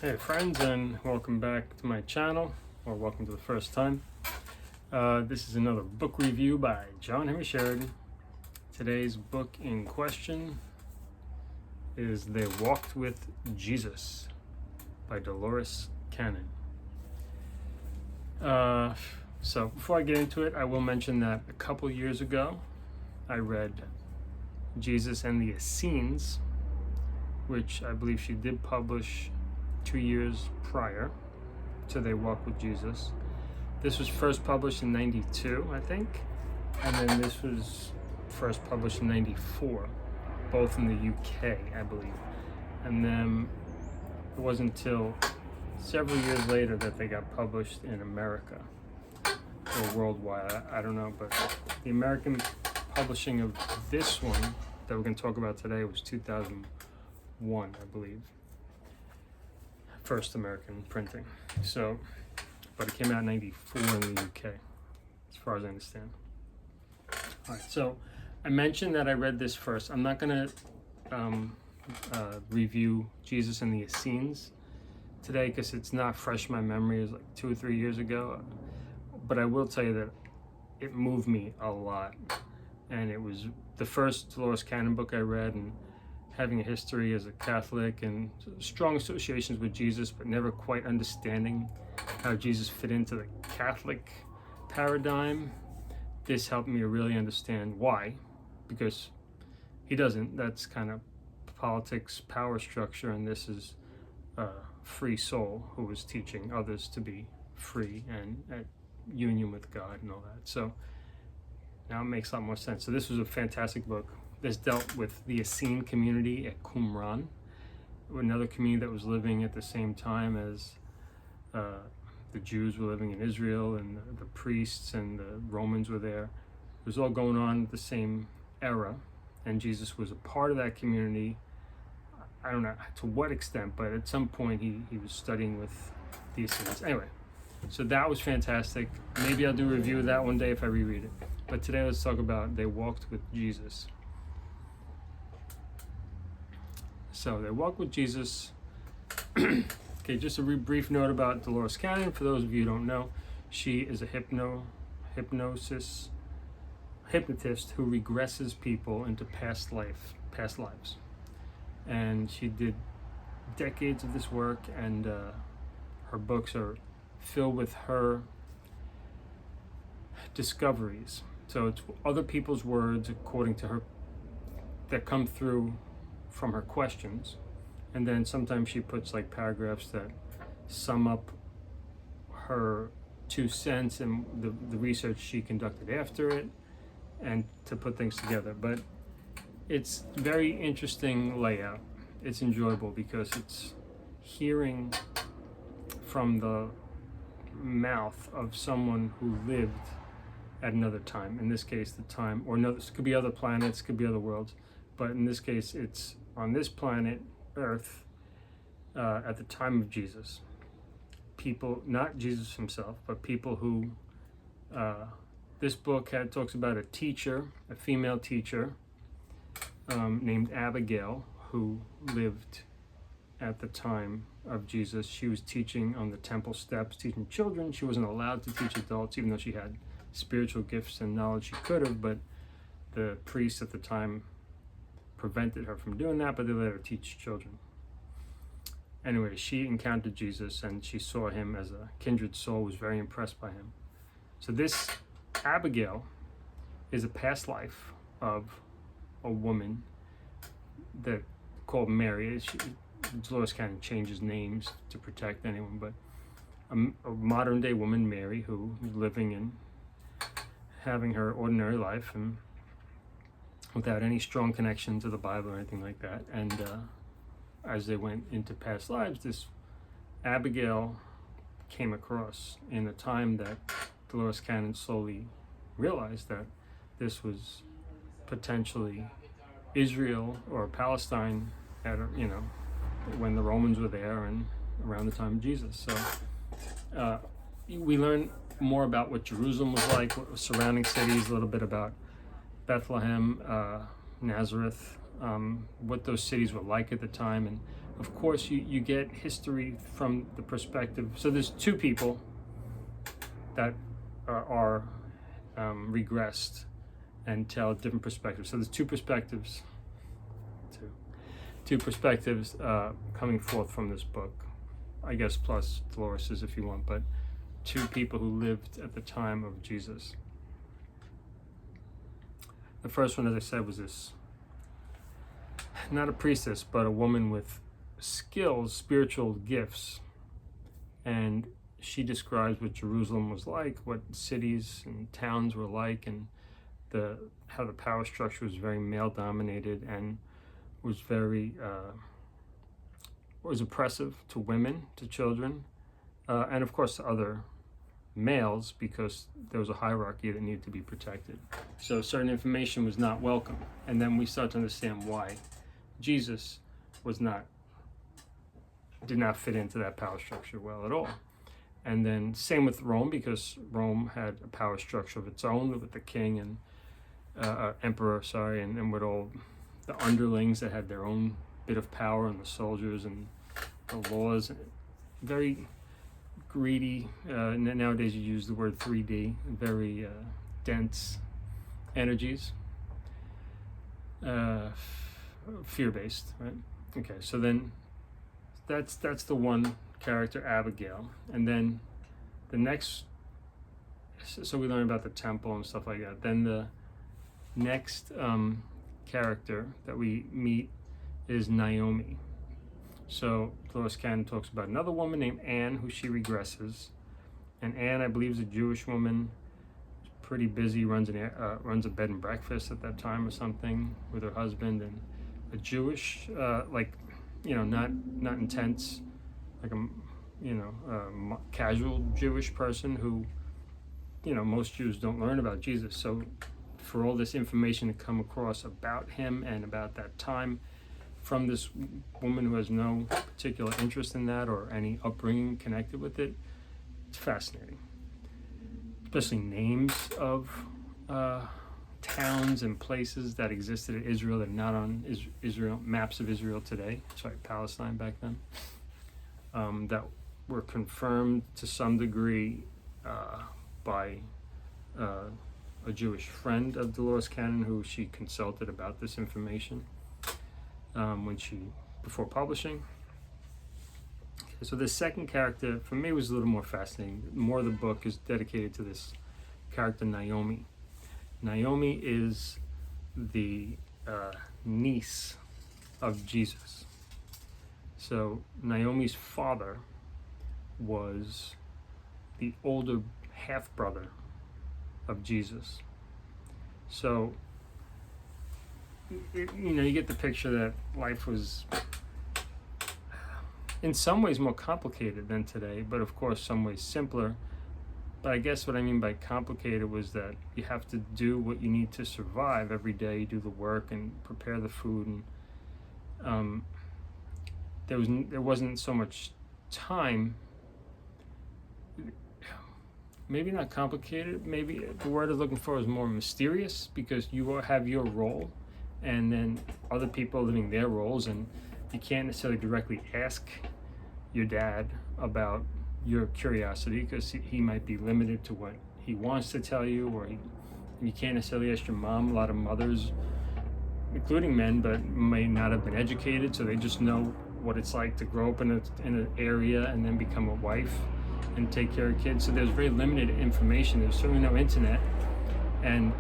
Hey friends, and welcome back to my channel, or welcome to the first time. This is another book review by John Henry Sheridan. Today's book in question is They Walked with Jesus by Dolores, Canon. So before I get into it, I will mention that a couple years ago I read Jesus and the Essenes, which I believe she did publish 2 years prior to They Walk with Jesus. This was first published in 92, I think, and then this was first published in 94, both in the UK, I believe. And then it wasn't until several years later that they got published in America, or worldwide, I don't know, but the American publishing of this one that we're going to talk about today was 2001, I believe. First American printing. So, but it came out in 94 in the UK, as far as I understand. All right, so I mentioned that I read this first. I'm not going to review Jesus and the Essenes today because it's not fresh in my memory. It was like 2 or 3 years ago. But I will tell you that it moved me a lot. And it was the first Dolores Canon book I read, and having a history as a Catholic and strong associations with Jesus, but never quite understanding how Jesus fit into the Catholic paradigm. This helped me really understand why, because he doesn't. That's kind of politics, power structure, and this is a free soul who was teaching others to be free and at union with God and all that. So now it makes a lot more sense. So this was a fantastic book. This dealt with the Essene community at Qumran, another community that was living at the same time as the Jews were living in Israel, and the priests and the Romans were there. It was all going on at the same era, and Jesus was a part of that community. I don't know to what extent, but at some point he was studying with the Essenes. Anyway, so that was fantastic. Maybe I'll do a review of that one day if I reread it. But today let's talk about They Walked with Jesus. So They Walk with Jesus. Okay, just a brief note about Dolores Canon. For those of you who don't know, she is a hypnotist who regresses people into past lives. And she did decades of this work, and her books are filled with her discoveries. So it's other people's words, according to her, that come through from her questions, and then sometimes she puts like paragraphs that sum up her 2 cents and the research she conducted after it, and to put things together. But it's very interesting layout. It's enjoyable because it's hearing from the mouth of someone who lived at another time. In this case, the time, or no, this could be other planets, could be other worlds, but in this case, it's on this planet, Earth, at the time of Jesus. People, not Jesus himself, but people who, this book talks about a teacher, a female teacher, named Abigail, who lived at the time of Jesus. She was teaching on the temple steps, teaching children. She wasn't allowed to teach adults, even though she had spiritual gifts and knowledge she could have, but the priests at the time prevented her from doing that, but they let her teach children. Anyway, she encountered Jesus and she saw him as a kindred soul, was very impressed by him. So this Abigail is a past life of a woman that called Mary. Dolores kind of changes names to protect anyone, but a modern day woman, Mary, who was living and having her ordinary life and without any strong connection to the Bible or anything like that. And as they went into past lives, this Abigail came across in a time that Dolores Canon slowly realized that this was potentially Israel or Palestine at, when the Romans were there and around the time of Jesus. So we learn more about what Jerusalem was like, what was surrounding cities, a little bit about Bethlehem, Nazareth, what those cities were like at the time, and of course, you get history from the perspective. So there's two people that are regressed and tell different perspectives. So there's two perspectives coming forth from this book, I guess, plus Dolores's if you want, but two people who lived at the time of Jesus. The first one, as I said, was this, not a priestess, but a woman with skills, spiritual gifts, and she describes what Jerusalem was like, what cities and towns were like, and how the power structure was very male dominated and was very was oppressive to women, to children, and of course to other males, because there was a hierarchy that needed to be protected. So certain information was not welcome, and then we start to understand why Jesus did not fit into that power structure well at all. And then same with Rome, because Rome had a power structure of its own with the king and emperor, and with all the underlings that had their own bit of power, and the soldiers and the laws. Very greedy. Nowadays you use the word 3D. Very dense energies. Fear-based, right? Okay, so then that's the one character, Abigail, and then the next. So we learn about the temple and stuff like that. Then the next character that we meet is Naomi. So Dolores Canon talks about another woman named Anne, who she regresses, and Anne, I believe, is a Jewish woman, pretty busy, runs a bed and breakfast at that time or something with her husband, and a Jewish, not intense, like a casual Jewish person who, most Jews don't learn about Jesus. So for all this information to come across about him and about that time from this woman who has no particular interest in that or any upbringing connected with it, it's fascinating. Especially names of towns and places that existed in Israel that are not on Israel maps of Israel today. Sorry, Palestine back then. That were confirmed to some degree by a Jewish friend of Dolores Canon, who she consulted about this information before publishing. Okay, so the second character for me was a little more fascinating. More of the book is dedicated to this character, Naomi. Naomi is the niece of Jesus. So Naomi's father was the older half-brother of Jesus. So, you get the picture that life was in some ways more complicated than today, but of course some ways simpler. But I guess what I mean by complicated was that you have to do what you need to survive every day, do the work and prepare the food, and there wasn't so much time. Maybe not complicated, maybe the word I'm looking for is more mysterious, because you have your role and then other people living their roles, and you can't necessarily directly ask your dad about your curiosity because he might be limited to what he wants to tell you, or you can't necessarily ask your mom. A lot of mothers, including men, but may not have been educated, so they just know what it's like to grow up in an area and then become a wife and take care of kids. So there's very limited information. There's certainly no internet and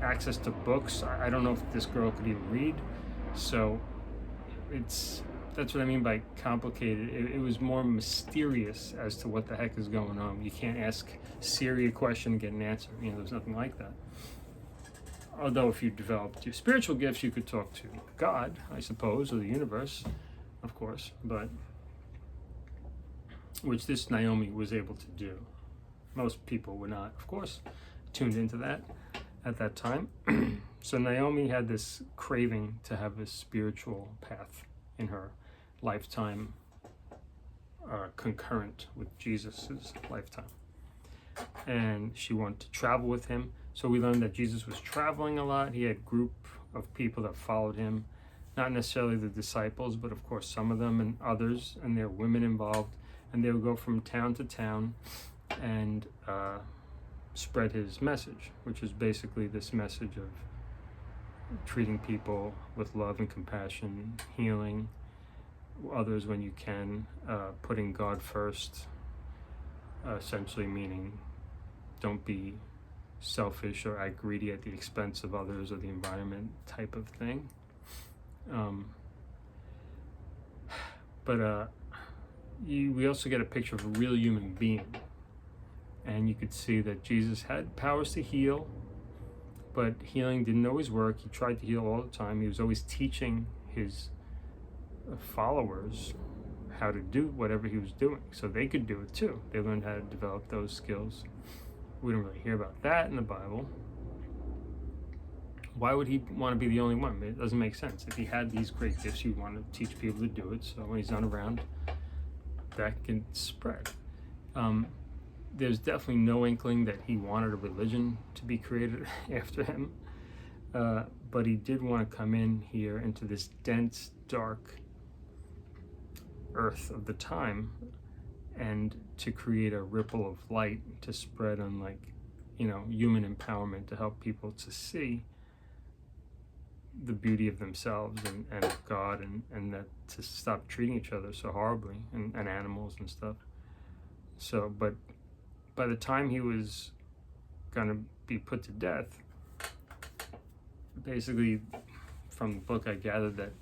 access to books. I don't know if this girl could even read. So that's what I mean by complicated. It was more mysterious as to what the heck is going on. You can't ask Siri a question and get an answer. There's nothing like that. Although if you developed your spiritual gifts, you could talk to God, I suppose, or the universe, of course, but which this Naomi was able to do. Most people were not, of course, tuned into that at that time. So Naomi had this craving to have a spiritual path in her lifetime, concurrent with Jesus's lifetime. And she wanted to travel with him. So we learned that Jesus was traveling a lot. He had a group of people that followed him. not necessarily the disciples, but of course some of them and others, and there are women involved, and they would go from town to town and spread his message, which is basically this message of treating people with love and compassion, healing others when you can, putting God first, essentially meaning don't be selfish or act greedy at the expense of others or the environment type of thing. We also get a picture of a real human being, and you could see that Jesus had powers to heal, but healing didn't always work. He tried to heal all the time. He was always teaching his followers how to do whatever he was doing so they could do it too. They learned how to develop those skills. We don't really hear about that in the Bible. Why would he want to be the only one? It doesn't make sense. If he had these great gifts, he'd want to teach people to do it, so when he's not around, that can spread. There's definitely no inkling that he wanted a religion to be created after him, but he did want to come in here into this dense, dark earth of the time and to create a ripple of light to spread on, like, human empowerment, to help people to see the beauty of themselves and of God, and that to stop treating each other so horribly, and animals and stuff. So, but by the time he was going to be put to death, basically from the book I gathered that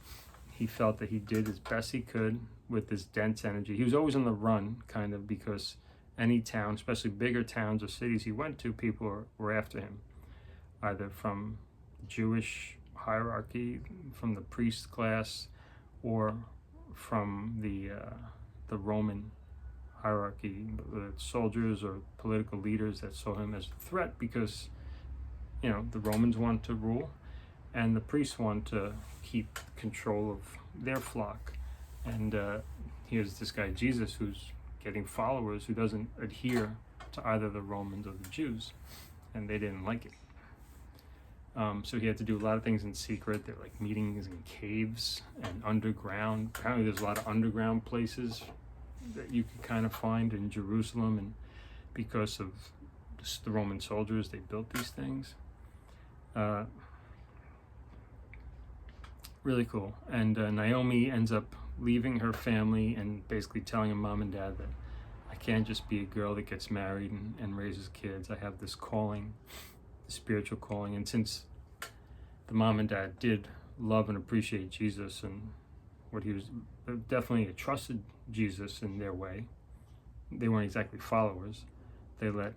he felt that he did as best he could with this dense energy. He was always on the run, kind of, because any town, especially bigger towns or cities he went to, people were after him, either from Jewish hierarchy, from the priest class, or from the Roman hierarchy, soldiers or political leaders that saw him as a threat, because the Romans want to rule and the priests want to keep control of their flock. And here's this guy Jesus who's getting followers who doesn't adhere to either the Romans or the Jews, and they didn't like it. So he had to do a lot of things in secret. There were like meetings in caves and underground. Apparently there's a lot of underground places that you could kind of find in Jerusalem, and because of the Roman soldiers, they built these things. Really cool. And Naomi ends up leaving her family and basically telling her mom and dad that I can't just be a girl that gets married and raises kids. I have this calling, the spiritual calling. And since the mom and dad did love and appreciate Jesus and what he was, definitely trusted Jesus in their way, they weren't exactly followers. They let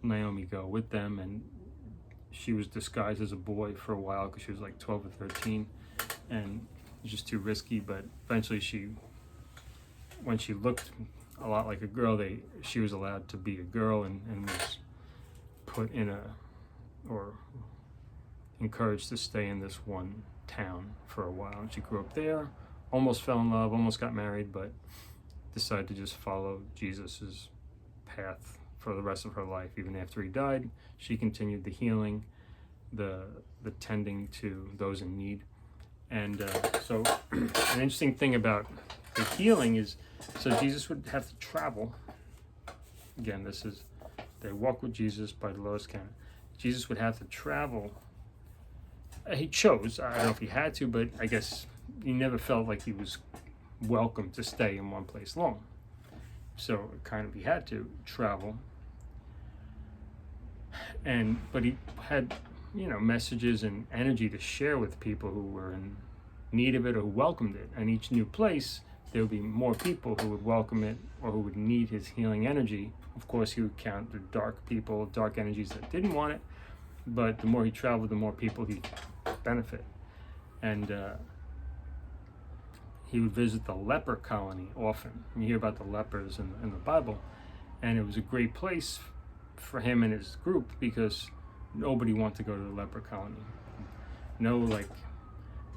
Naomi go with them, and she was disguised as a boy for a while because she was like 12 or 13, and it was just too risky. But eventually when she looked a lot like a girl, she was allowed to be a girl and was put in or encouraged to stay in this one town for a while. And she grew up there, almost fell in love, almost got married, but decided to just follow Jesus's path for the rest of her life. Even after he died, she continued the healing, the tending to those in need. And so an interesting thing about the healing is, so Jesus would have to travel. Again, they walk with Jesus by Dolores, Canon. Jesus would have to travel. He chose, I don't know if he had to, but I guess he never felt like he was welcome to stay in one place long. So kind of he had to travel. But he had, messages and energy to share with people who were in need of it or who welcomed it. And each new place, there would be more people who would welcome it or who would need his healing energy. Of course, he would count the dark people, dark energies that didn't want it. But the more he traveled, the more people he'd benefit. And he would visit the leper colony often. You hear about the lepers in the Bible. And it was a great place for him and his group because nobody wanted to go to the leper colony. No,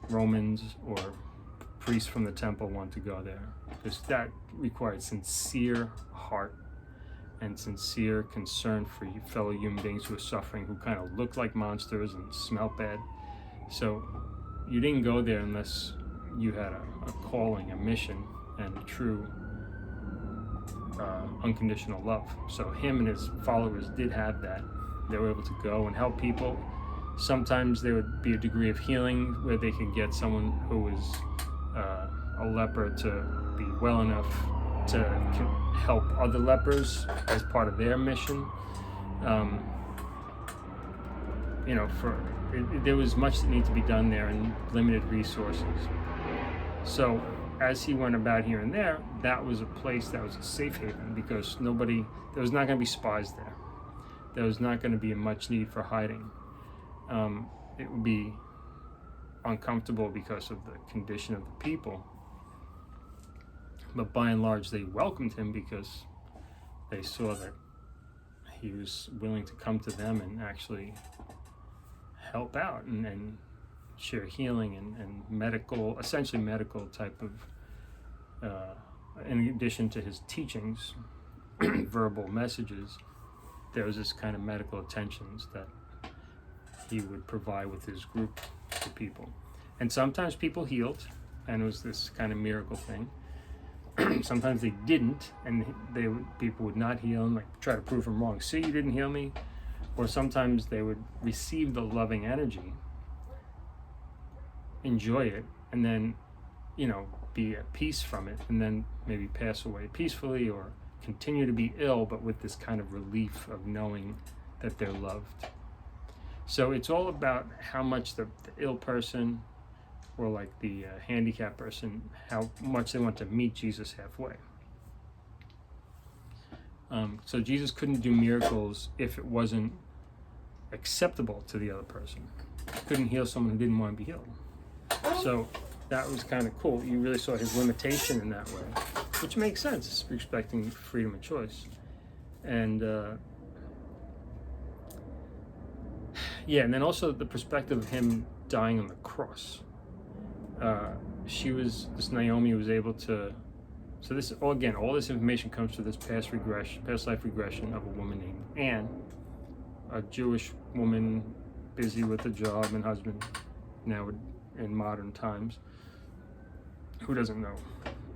Romans or priests from the temple wanted to go there, because that required sincere heart and sincere concern for your fellow human beings who are suffering, who kind of look like monsters and smell bad. So you didn't go there unless you had a calling, a mission, and a true unconditional love. So him and his followers did have that. They were able to go and help people. Sometimes there would be a degree of healing where they could get someone who was a leper to be well enough to help other lepers as part of their mission. There was much that needed to be done there and limited resources. So as he went about here and there, that was a place that was a safe haven, because there was not going to be spies there. There was not going to be much need for hiding. It would be uncomfortable because of the condition of the people. But by and large, they welcomed him because they saw that he was willing to come to them and actually help out and share healing and medical, essentially medical type of, in addition to his teachings, verbal messages, there was this kind of medical attentions that he would provide with his group to people. And sometimes people healed, and it was this kind of miracle thing. Sometimes they didn't, and people would not heal and try to prove him wrong. See, you didn't heal me. Or sometimes they would receive the loving energy, enjoy it, and then, be at peace from it, and then maybe pass away peacefully, or continue to be ill, but with this kind of relief of knowing that they're loved. So it's all about how much the ill person, or the handicapped person, how much they want to meet Jesus halfway. So Jesus couldn't do miracles if it wasn't acceptable to the other person. He couldn't heal someone who didn't want to be healed. So that was kind of cool. You really saw his limitation in that way, which makes sense, respecting freedom of choice. And and then also the perspective of him dying on the cross. Naomi was able to, so this, again, all this information comes through this past life regression of a woman named Anne, a Jewish woman busy with a job and husband now in modern times, who doesn't know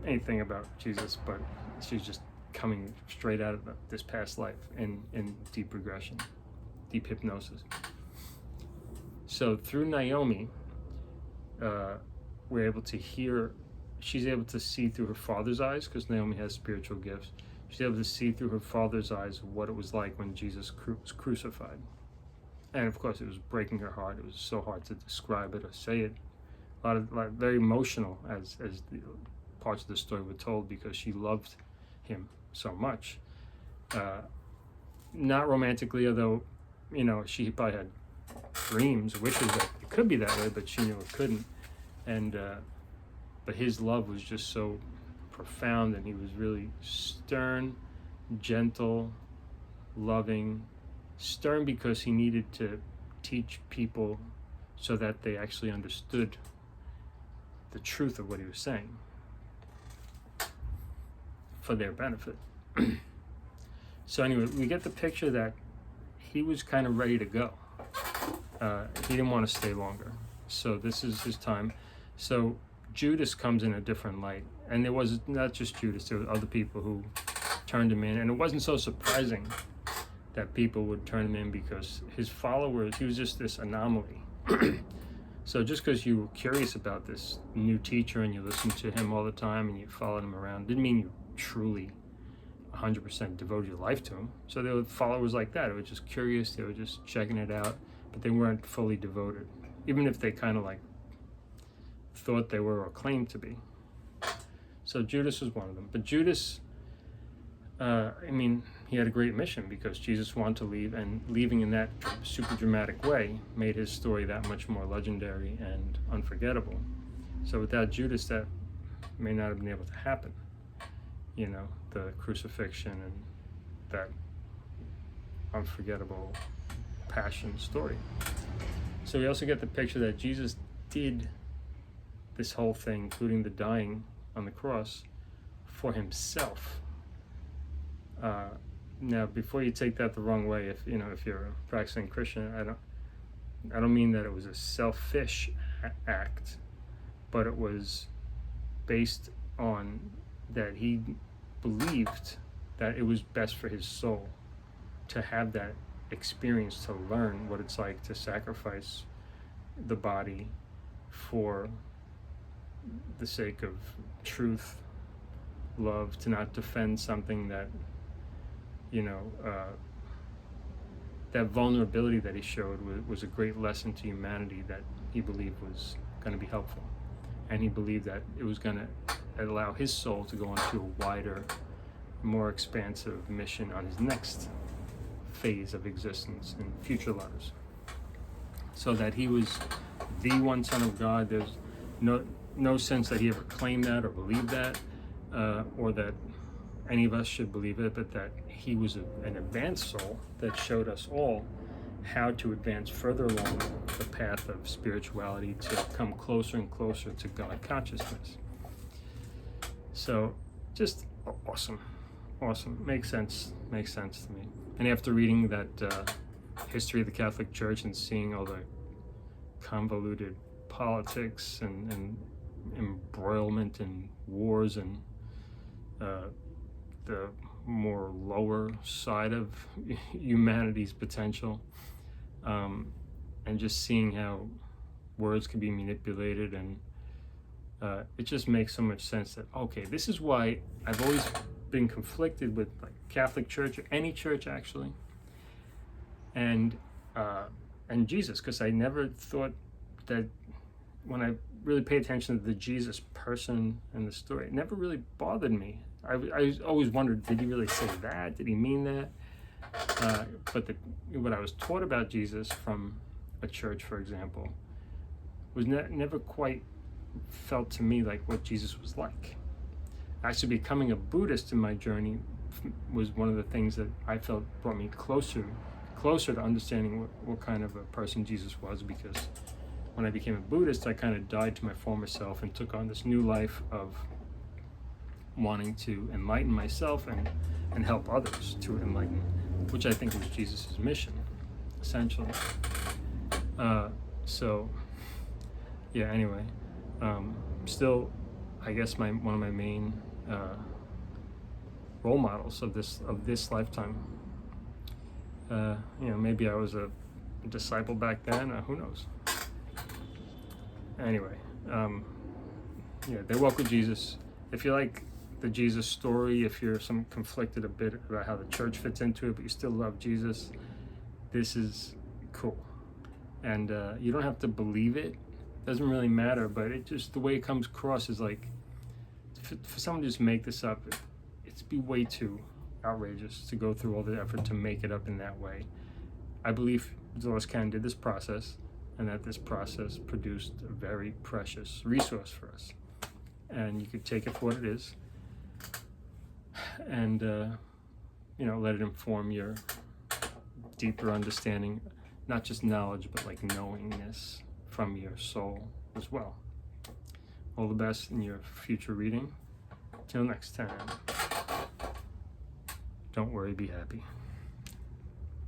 anything about Jesus, but she's just coming straight out of this past life in deep regression, deep hypnosis. So through Naomi, we're able to hear, she's able to see through her father's eyes, because Naomi has spiritual gifts. She's able to see through her father's eyes what it was like when Jesus was crucified. And of course, it was breaking her heart. It was so hard to describe it or say it. A lot very emotional as the parts of the story were told, because she loved him so much. Not romantically, although, she probably had dreams, wishes that it could be that way, but she knew it couldn't. And but his love was just so profound, and he was really stern, gentle, loving. Stern because he needed to teach people so that they actually understood the truth of what he was saying for their benefit. So anyway, we get the picture that he was kind of ready to go. He didn't want to stay longer. So this is his time. So Judas comes in a different light. And there was not just Judas, there were other people who turned him in. And it wasn't so surprising that people would turn him in, because his followers, he was just this anomaly. So just because you were curious about this new teacher and you listened to him all the time and you followed him around, didn't mean you truly 100% devoted your life to him. So there were followers like that. They were just curious, they were just checking it out, but they weren't fully devoted, even if they kind of thought they were or claimed to be. So Judas was one of them. But Judas, he had a great mission, because Jesus wanted to leave, and leaving in that super dramatic way made his story that much more legendary and unforgettable. So without Judas, that may not have been able to happen. The crucifixion and that unforgettable passion story. So we also get the picture that Jesus did this whole thing, including the dying on the cross, for himself. Now, before you take that the wrong way, if you're a practicing Christian, I don't mean that it was a selfish act, but it was based on that he believed that it was best for his soul to have that experience, to learn what it's like to sacrifice the body for the sake of truth, love, to not defend something that, that vulnerability that he showed was a great lesson to humanity that he believed was going to be helpful. And he believed that it was going to allow his soul to go on to a wider, more expansive mission on his next phase of existence in future lives. So that he was the one Son of God. There's no sense that he ever claimed that or believed that, or that any of us should believe it, but that he was an advanced soul that showed us all how to advance further along the path of spirituality to come closer and closer to God consciousness. So just awesome. Makes sense to me. And after reading that history of the Catholic Church and seeing all the convoluted politics and embroilment and wars and the more lower side of humanity's potential, and just seeing how words can be manipulated, and it just makes so much sense that, okay, this is why I've always been conflicted with like Catholic Church, or any church actually, and Jesus, because I never thought that, when I really pay attention to the Jesus person and the story, it never really bothered me. I always wondered, did he really say that? Did he mean that? But what I was taught about Jesus from a church, for example, was never quite felt to me like what Jesus was like. Actually, becoming a Buddhist in my journey was one of the things that I felt brought me closer to understanding what kind of a person Jesus was, because when I became a Buddhist, I kind of died to my former self and took on this new life of wanting to enlighten myself and help others to enlighten, which I think was Jesus' mission, essentially. So, yeah, anyway, still, I guess one of my main role models of this lifetime. Maybe I was a disciple back then, who knows? Anyway, they walk with Jesus. If you like the Jesus story, if you're conflicted a bit about how the church fits into it, but you still love Jesus, this is cool. And you don't have to believe it. Doesn't really matter, but it just, the way it comes across is like, for someone to just make this up, it'd be way too outrageous to go through all the effort to make it up in that way. I believe Dolores Canon did this process, and that this process produced a very precious resource for us. And you could take it for what it is, and let it inform your deeper understanding, not just knowledge, but like knowingness from your soul as well. All the best in your future reading. Till next time. Don't worry, be happy.